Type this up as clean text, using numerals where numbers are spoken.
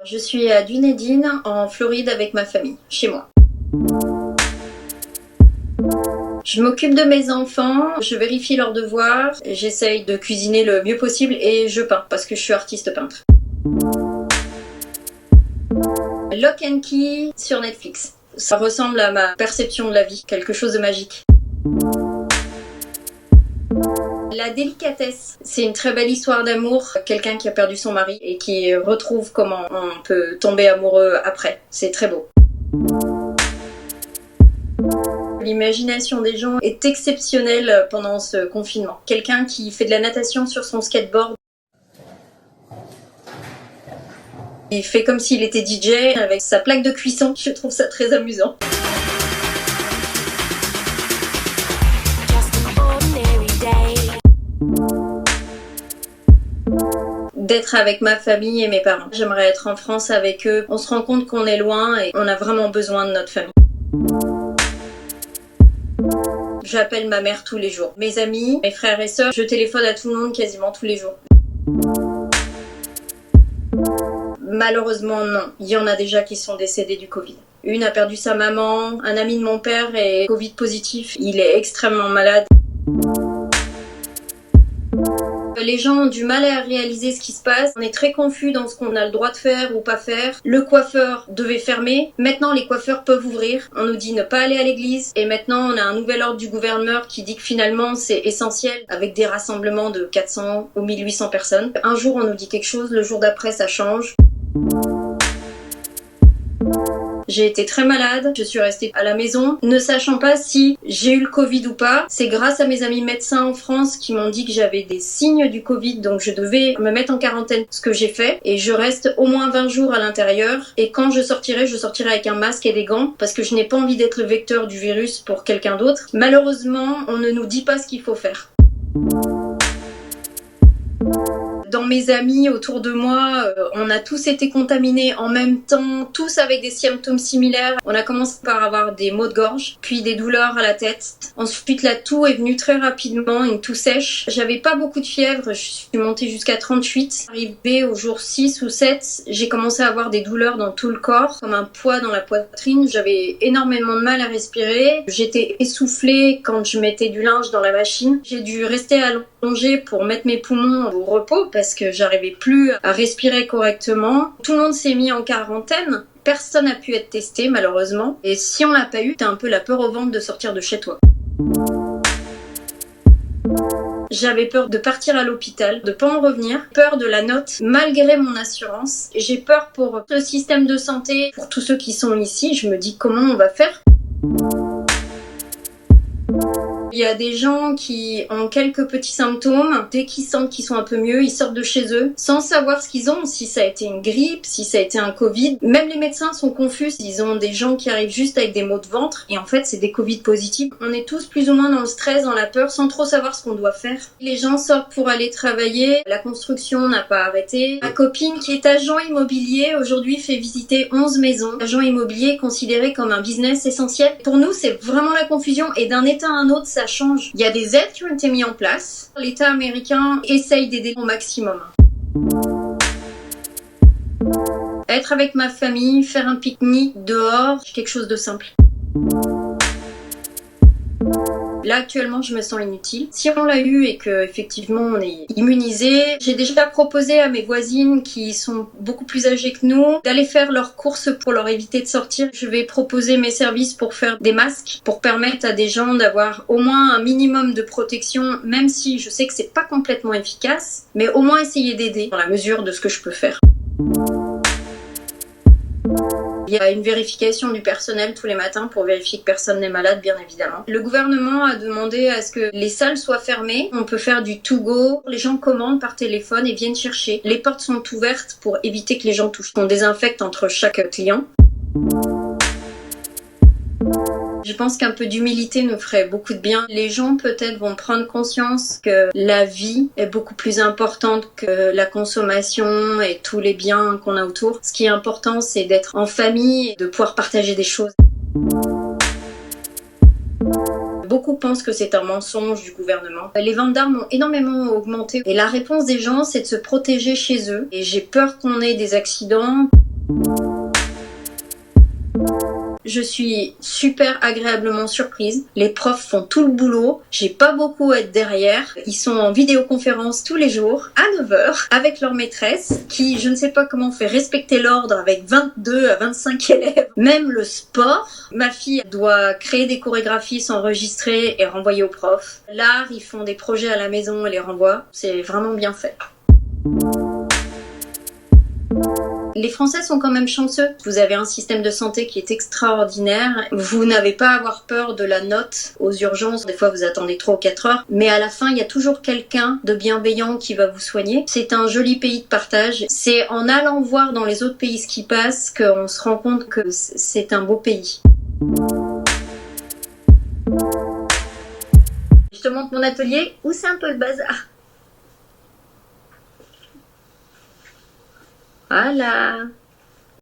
Je suis à Dunedin, en Floride, avec ma famille, chez moi. Je m'occupe de mes enfants, je vérifie leurs devoirs, j'essaye de cuisiner le mieux possible et je peins parce que je suis artiste peintre. Lock and Key sur Netflix. Ça ressemble à ma perception de la vie, quelque chose de magique. La délicatesse, c'est une très belle histoire d'amour, quelqu'un qui a perdu son mari et qui retrouve comment on peut tomber amoureux après. C'est très beau. L'imagination des gens est exceptionnelle pendant ce confinement. Quelqu'un qui fait de la natation sur son skateboard. Il fait comme s'il était DJ avec sa plaque de cuisson. Je trouve ça très amusant. D'être avec ma famille et mes parents. J'aimerais être en France avec eux. On se rend compte qu'on est loin et on a vraiment besoin de notre famille. J'appelle ma mère tous les jours. Mes amis, mes frères et sœurs, je téléphone à tout le monde quasiment tous les jours. Malheureusement, non. Il y en a déjà qui sont décédés du Covid. Une a perdu sa maman, un ami de mon père est Covid positif. Il est extrêmement malade. Les gens ont du mal à réaliser ce qui se passe. On est très confus dans ce qu'on a le droit de faire ou pas faire. Le coiffeur devait fermer. Maintenant, les coiffeurs peuvent ouvrir. On nous dit ne pas aller à l'église. Et maintenant, on a un nouvel ordre du gouverneur qui dit que finalement, c'est essentiel avec des rassemblements de 400 ou 1800 personnes. Un jour, on nous dit quelque chose. Le jour d'après, ça change. J'ai été très malade, je suis restée à la maison, ne sachant pas si j'ai eu le Covid ou pas. C'est grâce à mes amis médecins en France qui m'ont dit que j'avais des signes du Covid, donc je devais me mettre en quarantaine, ce que j'ai fait. Et je reste au moins 20 jours à l'intérieur. Et quand je sortirai avec un masque et des gants, parce que je n'ai pas envie d'être le vecteur du virus pour quelqu'un d'autre. Malheureusement, on ne nous dit pas ce qu'il faut faire. Dans mes amis autour de moi, on a tous été contaminés en même temps, tous avec des symptômes similaires. On a commencé par avoir des maux de gorge, puis des douleurs à la tête. Ensuite, la toux est venue très rapidement, une toux sèche. J'avais pas beaucoup de fièvre, je suis montée jusqu'à 38. Arrivé au jour 6 ou 7, j'ai commencé à avoir des douleurs dans tout le corps, comme un poids dans la poitrine. J'avais énormément de mal à respirer. J'étais essoufflée quand je mettais du linge dans la machine. J'ai dû rester allongée pour mettre mes poumons au repos parce que j'arrivais plus à respirer correctement. Tout le monde s'est mis en quarantaine. Personne n'a pu être testé, malheureusement. Et si on l'a pas eu, t'as un peu la peur au ventre de sortir de chez toi. J'avais peur de partir à l'hôpital, de pas en revenir, peur de la note malgré mon assurance. J'ai peur pour le système de santé, pour tous ceux qui sont ici. Je me dis comment on va faire ? Il y a des gens qui ont quelques petits symptômes. Dès qu'ils sentent qu'ils sont un peu mieux, ils sortent de chez eux sans savoir ce qu'ils ont, si ça a été une grippe, si ça a été un Covid. Même les médecins sont confus. Ils ont des gens qui arrivent juste avec des maux de ventre et en fait, c'est des Covid positifs. On est tous plus ou moins dans le stress, dans la peur, sans trop savoir ce qu'on doit faire. Les gens sortent pour aller travailler. La construction n'a pas arrêté. Ma copine qui est agent immobilier aujourd'hui fait visiter 11 maisons. Agent immobilier considéré comme un business essentiel. Pour nous, c'est vraiment la confusion et d'un état à un autre, ça change. Il y a des aides qui ont été mises en place. L'État américain essaye d'aider au maximum. Être avec ma famille, faire un pique-nique dehors, c'est quelque chose de simple. Là, actuellement, je me sens inutile. Si on l'a eu et que effectivement on est immunisé, j'ai déjà proposé à mes voisines qui sont beaucoup plus âgées que nous d'aller faire leurs courses pour leur éviter de sortir. Je vais proposer mes services pour faire des masques, pour permettre à des gens d'avoir au moins un minimum de protection, même si je sais que c'est pas complètement efficace, mais au moins essayer d'aider dans la mesure de ce que je peux faire. Il y a une vérification du personnel tous les matins pour vérifier que personne n'est malade, bien évidemment. Le gouvernement a demandé à ce que les salles soient fermées. On peut faire du to-go. Les gens commandent par téléphone et viennent chercher. Les portes sont ouvertes pour éviter que les gens touchent. On désinfecte entre chaque client. Je pense qu'un peu d'humilité nous ferait beaucoup de bien. Les gens peut-être vont prendre conscience que la vie est beaucoup plus importante que la consommation et tous les biens qu'on a autour. Ce qui est important, c'est d'être en famille et de pouvoir partager des choses. Beaucoup pensent que c'est un mensonge du gouvernement. Les ventes d'armes ont énormément augmenté et la réponse des gens, c'est de se protéger chez eux. Et j'ai peur qu'on ait des accidents. Je suis super agréablement surprise. Les profs font tout le boulot. J'ai pas beaucoup à être derrière. Ils sont en vidéoconférence tous les jours à 9h avec leur maîtresse qui, je ne sais pas comment, fait respecter l'ordre avec 22 à 25 élèves. Même le sport. Ma fille doit créer des chorégraphies, s'enregistrer et renvoyer aux profs. L'art, ils font des projets à la maison et les renvoient. C'est vraiment bien fait. Les Français sont quand même chanceux. Vous avez un système de santé qui est extraordinaire. Vous n'avez pas à avoir peur de la note aux urgences. Des fois, vous attendez 3 ou 4 heures. Mais à la fin, il y a toujours quelqu'un de bienveillant qui va vous soigner. C'est un joli pays de partage. C'est en allant voir dans les autres pays ce qui passe qu'on se rend compte que c'est un beau pays. Je te montre mon atelier où c'est un peu le bazar. Voilà.